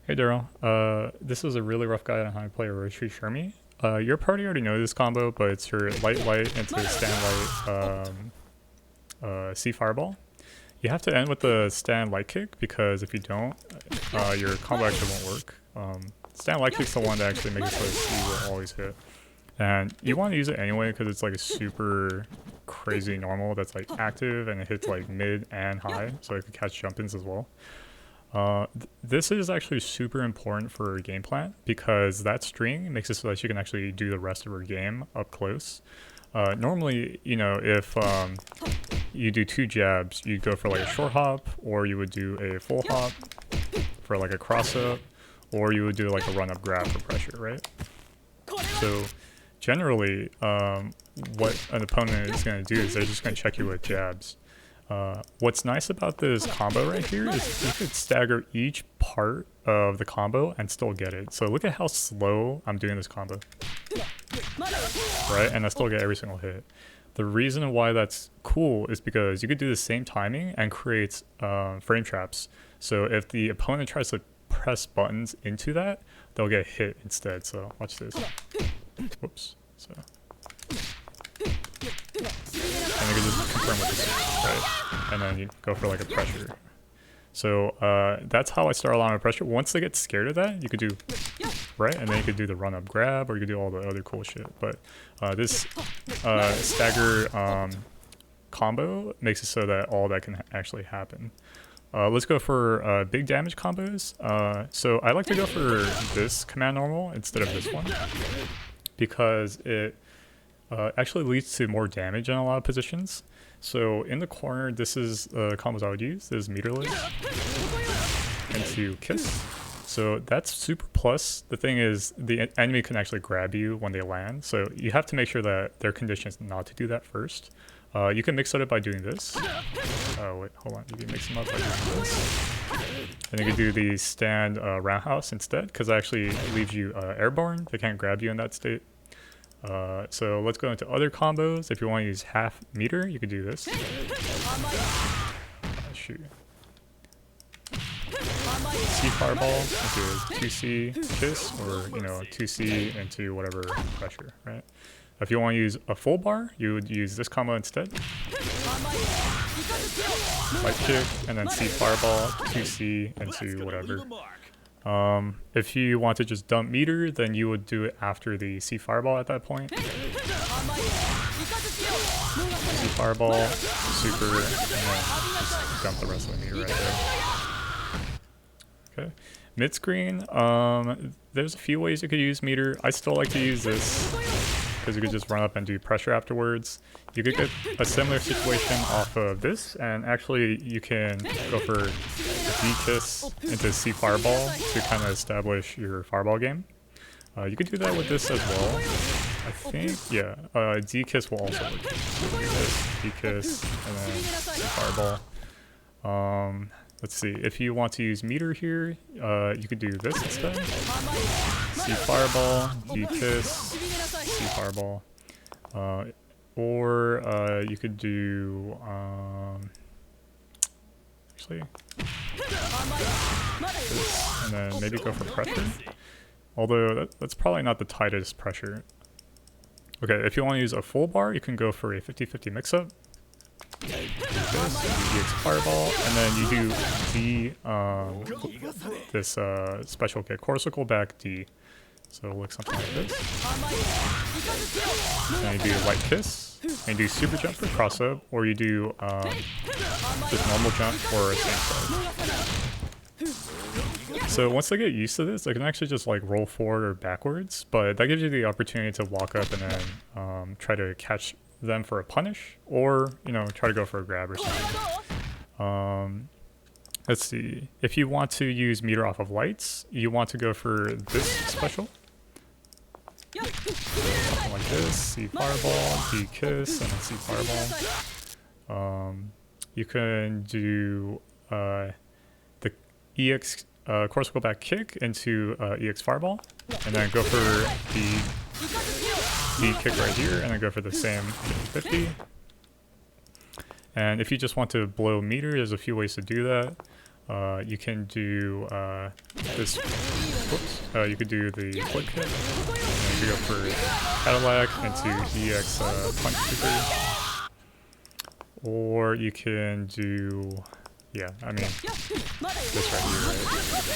Hey Daryl, this is a really rough guide on how to play Orochi Shermie. Your party already knows this combo, but it's your light into stand light C fireball. You have to end with the stand light kick because if you don't, your combo actually won't work. Stand light kick's the one that actually makes it so C will always hit. And you want to use it anyway because it's like a super crazy normal that's like active and it hits like mid and high, so it can catch jump-ins as well. This is actually super important for game plan because that string makes it so that you can actually do the rest of your game up close. Normally, you know, if you do 2 jabs, you go for like a short hop, or you would do a full hop for like a cross up, or you would do like a run up grab for pressure, right? So generally, what an opponent is going to do is they're just going to check you with jabs. What's nice about this combo right here is you could stagger each part of the combo and still get it. So look at how slow I'm doing this combo, right? And I still get every single hit. The reason why that's cool is because you could do the same timing and create frame traps. So if the opponent tries to press buttons into that, they'll get hit instead. So watch this. Whoops. So. And you can just confirm with this, right? And then you go for like a pressure. So that's how I start a lot of pressure. Once they get scared of that, you could do, right? And then you could do the run up grab, or you could do all the other cool shit. But this stagger combo makes it so that all that can actually happen. Let's go for big damage combos. So I like to go for this command normal instead of this one because it actually leads to more damage in a lot of positions. So in the corner, this is combos I would use. This is meterless into kiss. So that's super plus. The thing is, the enemy can actually grab you when they land. So you have to make sure that they're conditioned not to do that first. You can mix it up by doing this. Oh wait, hold on. You can mix them up by doing this. And you can do the stand roundhouse instead, because it actually leaves you airborne. They can't grab you in that state. So let's go into other combos. If you want to use half meter, you could do this. Shoot. C fireball into 2C kiss, or you know, 2C into whatever pressure, right? If you want to use a full bar, you would use this combo instead. Light kick, and then C fireball, 2C into whatever. If you want to just dump meter, then you would do it after the C fireball at that point. C fireball, super, and then just dump the rest of the meter right there. Okay. Mid screen, there's a few ways you could use meter. I still like to use this because you could just run up and do pressure afterwards. You could get a similar situation off of this, and actually you can go for D-Kiss into C Fireball to kind of establish your Fireball game. You could do that with this as well. I think, yeah, D-Kiss will also work. So D-Kiss, and then C Fireball. Let's see, if you want to use meter here, you could do this instead. C Fireball, D-Kiss, C Fireball. Or you could do, actually, this, and then maybe go for pressure. Although that's probably not the tightest pressure. Okay, if you want to use a full bar, you can go for a 50-50 mix-up. This, DX Fireball, and then you do this special kick, quarter circle back D. So it'll look something like this. And you do light kiss, and you do super jump for cross up, or you do just normal jump for a same side. So once they get used to this, they can actually just like roll forward or backwards, but that gives you the opportunity to walk up and then try to catch them for a punish, or you know, try to go for a grab or something. Let's see, if you want to use meter off of lights, you want to go for this special, something like this. C fireball, D kiss, and then C fireball. You can do the EX course go back kick into EX fireball, and then go for the D kick right here, and then go for the same 50-50. And if you just want to blow meter, there's a few ways to do that. You can do this. Whoops. You could do the flick hit. And you could go for Cadillac into EX punch super. Or you can do, yeah, I mean, this right here, right?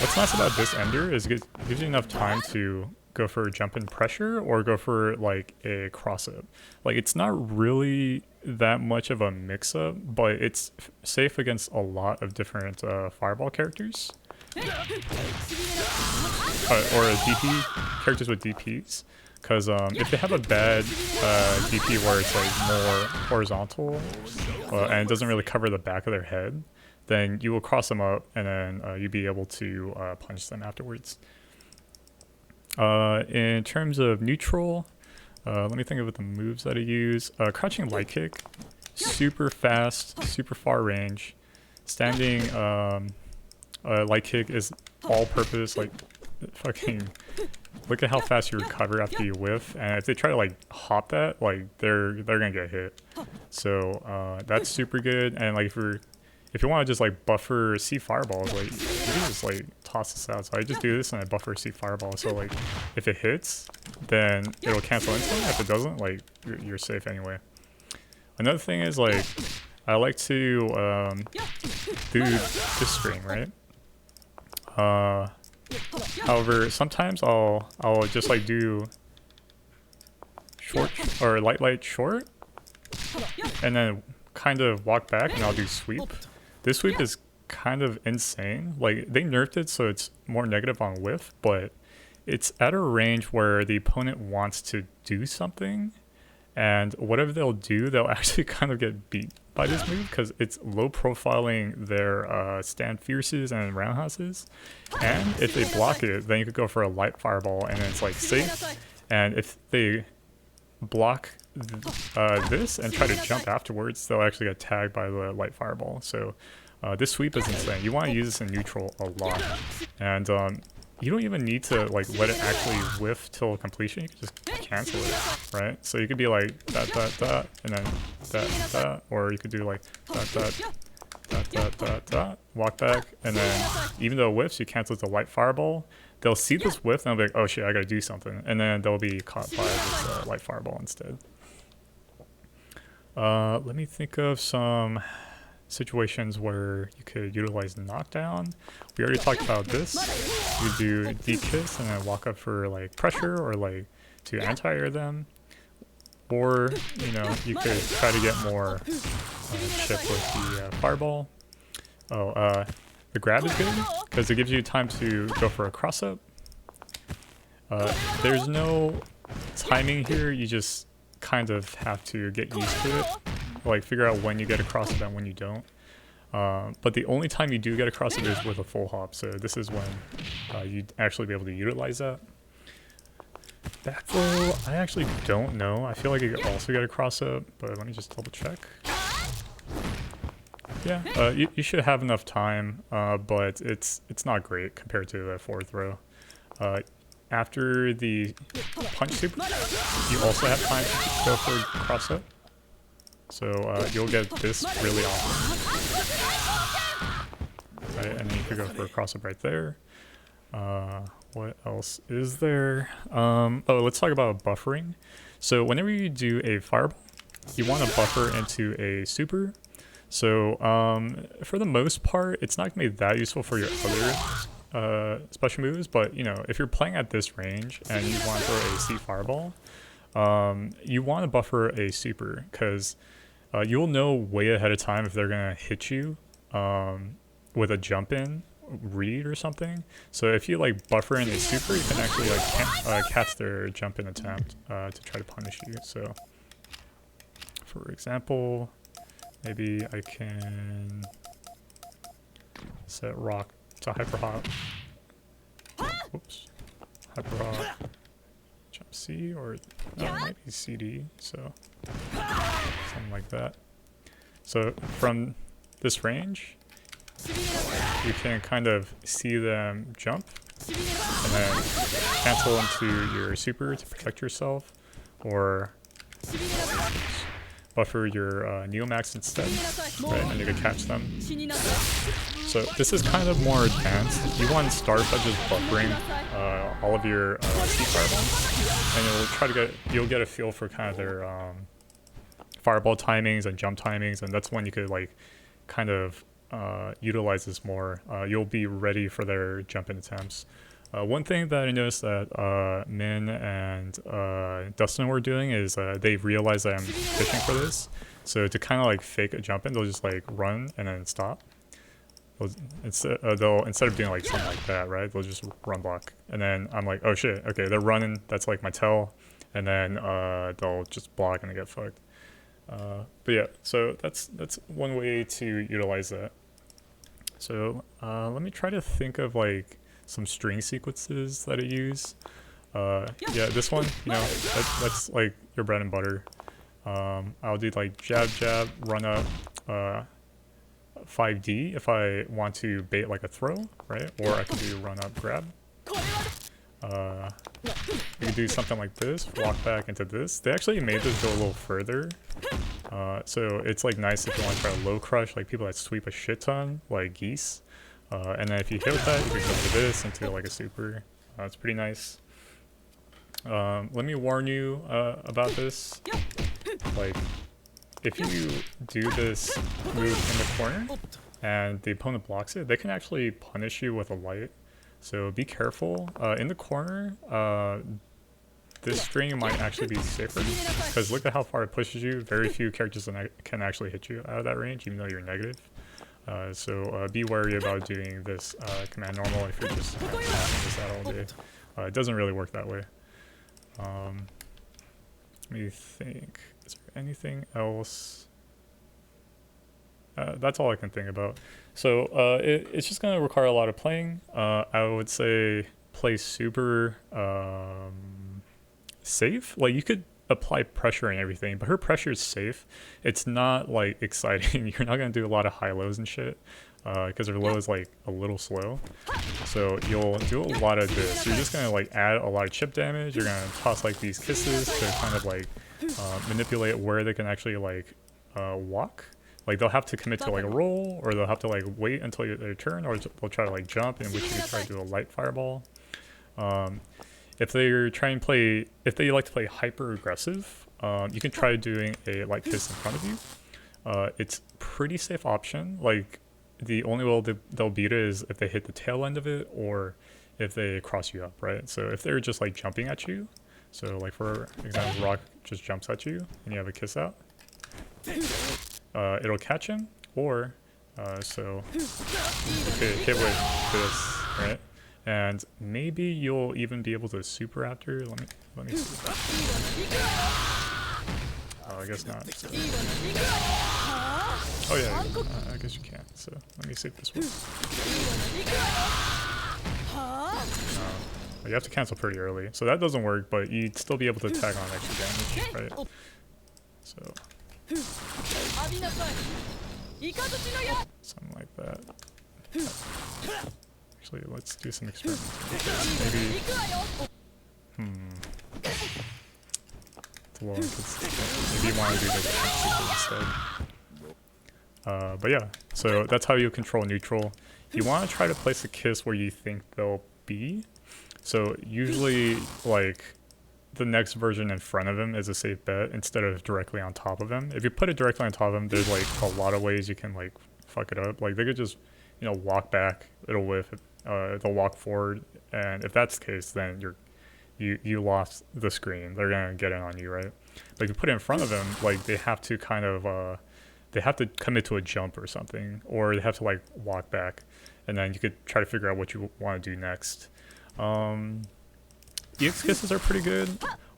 What's nice about this ender is it gives you enough time to go for a jump in pressure or go for like a cross up. Like it's not really that much of a mix up, but it's safe against a lot of different fireball characters. Or DP, characters with DPs. Because if they have a bad DP where it's like more horizontal and it doesn't really cover the back of their head, then you will cross them up and then you'll be able to punch them afterwards. In terms of neutral, let me think of the moves that I use. Crouching light kick, super fast, super far range. Standing light kick is all purpose, like fucking look at how fast you recover after you whiff, and if they try to like hop that, like they're gonna get hit. So that's super good. And like if you want to just like buffer C fireballs, like you can just like toss this out. So I just do this and I buffer C fireball. So like if it hits, then it'll cancel instantly. If it doesn't, like you're safe anyway. Another thing is like I like to do this string, right? However, sometimes I'll just like do short or light short, and then kind of walk back, and I'll do sweep. This sweep is kind of insane. Like they nerfed it so it's more negative on whiff, but it's at a range where the opponent wants to do something, and whatever they'll do, they'll actually kind of get beat by this move because it's low profiling their stand fierces and roundhouses. And if they block it, then you could go for a light fireball and it's like safe. And if they block this and try to jump afterwards, they'll actually get tagged by the light fireball. So this sweep is insane. You want to use this in neutral a lot. And you don't even need to like let it actually whiff till completion. You can just cancel it, right? So you could be like that, and then that, or you could do like that, walk back, and then even though it whiffs, you cancel the light fireball. They'll see this whiff and they'll be like, oh shit, I gotta do something, and then they'll be caught by this light fireball instead. Let me think of some situations where you could utilize knockdown. We already talked about this. You do D-kiss and then walk up for like pressure or like to anti-air them. Or, you know, you could try to get more chip with the fireball. The grab is good because it gives you time to go for a cross-up. There's no timing here, you just kind of have to get used to it. Like figure out when you get a cross-up and when you don't. But the only time you do get a cross-up is with a full hop, so this is when you'd actually be able to utilize that. Back row, I actually don't know. I feel like you could also get a cross-up, but let me just double check. Yeah, you should have enough time, but it's not great compared to the fourth row. After the punch super, you also have time to go for cross-up. So you'll get this really often. Right, and then you could go for a cross-up right there. What else is there? Oh, let's talk about buffering. So whenever you do a fireball, you want to buffer into a super. So for the most part, it's not going to be that useful for your other special moves, but you know, if you're playing at this range and you want to throw a C fireball, you want to buffer a super because you'll know way ahead of time if they're going to hit you with a jump in read or something. So if you like buffer in a super, you can actually like catch their jump in attempt to try to punish you. So for example, maybe I can set rock to hyper hop. Whoops. Hyper hop. Jump C, or no, it might be CD. So something like that. So from this range, you can kind of see them jump and then cancel into your super to protect yourself, or buffer your Neomax instead, right? And you can catch them. So this is kind of more advanced. You want to start by just buffering all of your C fireballs, and you'll get a feel for kind of their fireball timings and jump timings, and that's when you could like kind of utilize this more. You'll be ready for their jump in attempts. One thing that I noticed that Min and Dustin were doing is they realized that I'm fishing for this. So to kind of like fake a jump in, they'll just like run and then stop. Instead of doing like something like that, right? They'll just run block. And then I'm like, oh shit, okay, they're running. That's like my tell. And then they'll just block and they get fucked. But yeah, so that's one way to utilize that. So let me try to think of like some string sequences that I use. Yeah, this one, you know, that's like your bread and butter. I'll do like jab, jab, run up, 5D if I want to bait like a throw, right? Or I can do run up, grab. You can do something like this, walk back into this. They actually made this go a little further. So it's like nice if you want to try a low crush, like people that sweep a shit ton, like geese. And then if you hit with that, you can go to this into like a super. It's pretty nice. Let me warn you about this. Like, if you do this move in the corner and the opponent blocks it, they can actually punish you with a light. So be careful. In the corner, this string might actually be safer because look at how far it pushes you. Very few characters can actually hit you out of that range, even though you're negative. So be wary about doing this command normal if you're just passing this out all day. It doesn't really work that way. Let me think. Is there anything else? That's all I can think about. So it's just going to require a lot of playing. I would say play super safe. Like you could apply pressure and everything, but her pressure is safe. It's not like exciting. You're not going to do a lot of high lows and shit because her low is like a little slow. So you'll do a lot of this. You're just going to like add a lot of chip damage. You're going to toss like these kisses to kind of like manipulate where they can actually like walk. Like they'll have to commit to like a roll, or they'll have to like wait until their turn, or they'll try to like jump, in which you can try to do a light fireball. If they're trying to play, if they like to play hyper aggressive, you can try doing a light kiss in front of you. It's pretty safe option. Like the only way they'll beat it is if they hit the tail end of it, or if they cross you up, right? So if they're just like jumping at you, so like for example, Rock just jumps at you and you have a kiss out, it'll catch him, or so okay, hit with this, right? And maybe you'll even be able to super after. Let me see. Oh, I guess not. So. Oh yeah, I guess you can. So let me see if this works. You have to cancel pretty early, so that doesn't work. But you'd still be able to tag on extra damage, right? So something like that. Actually, let's do some experiments. Maybe. It's a little inconsistent. Maybe you want to do the super instead. But yeah, so that's how you control neutral. You want to try to place a kiss where you think they'll be. So usually, like, the next version in front of him is a safe bet instead of directly on top of him. If you put it directly on top of him, there's like a lot of ways you can like fuck it up. Like they could just, you know, walk back, it'll whiff, they'll walk forward, and if that's the case, then you lost the screen. They're gonna get in on you, right? But if you put it in front of them, like they have to kind of they have to commit to a jump or something, or they have to like walk back, and then you could try to figure out what you want to do next. EX kisses are pretty good.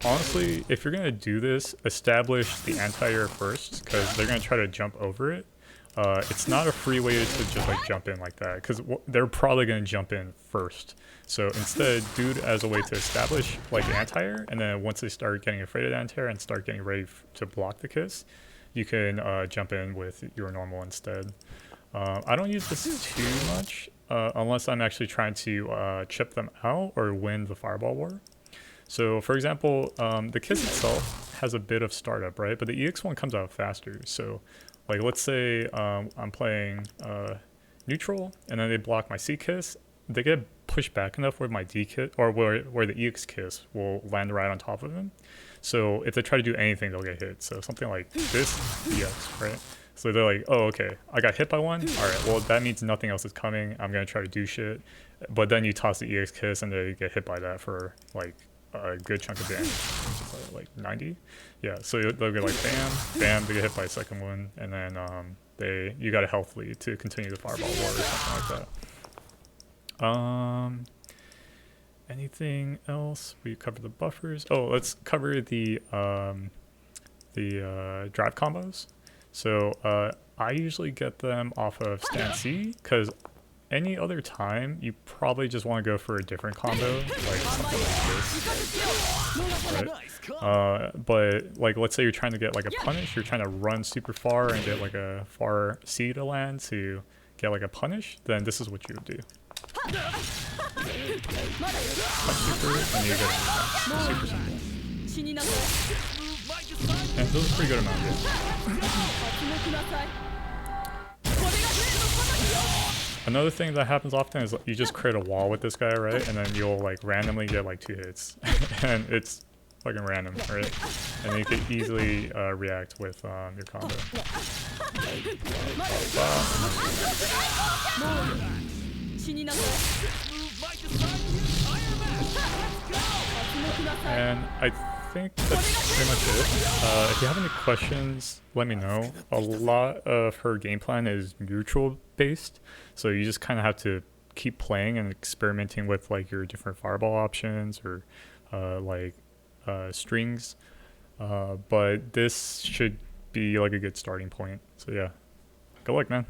Honestly, if you're going to do this, establish the anti-air first, because they're going to try to jump over it. It's not a free way to just like jump in like that, because they're probably going to jump in first. So instead, do it as a way to establish like anti-air, and then once they start getting afraid of anti-air and start getting ready to block the kiss, you can jump in with your normal instead. I don't use this too much, unless I'm actually trying to chip them out or win the fireball war. So for example, the kiss itself has a bit of startup, right? But the EX one comes out faster. So like let's say I'm playing neutral, and then they block my C kiss. They get pushed back enough where my D kiss, or where the EX kiss will land right on top of them. So if they try to do anything, they'll get hit. So something like this EX, right? So they're like, oh, okay, I got hit by one. All right, well, that means nothing else is coming. I'm going to try to do shit. But then you toss the EX kiss and they get hit by that for like a good chunk of damage, which is like 90. Yeah, so they'll get like bam, bam, they get hit by a second one. And then you got a health lead to continue the fireball war or something like that. Anything else? We covered the buffers. Oh, let's cover the drive combos. So I usually get them off of stand C, because any other time you probably just want to go for a different combo, like something like this, right? But like, let's say you're trying to get like a punish, you're trying to run super far and get like a far C to land to get like a punish, then this is what you would do. Punch super, and you get a super simple. And those are pretty good amount, yeah. Another thing that happens often is you just create a wall with this guy, right? And then you'll like randomly get like 2 hits. And it's fucking random, right? And you can easily react with your combo. And I think that's pretty much it. If you have any questions, let me know. A lot of her game plan is neutral based, so you just kind of have to keep playing and experimenting with like your different fireball options or strings. But this should be like a good starting point. So yeah, good luck, man.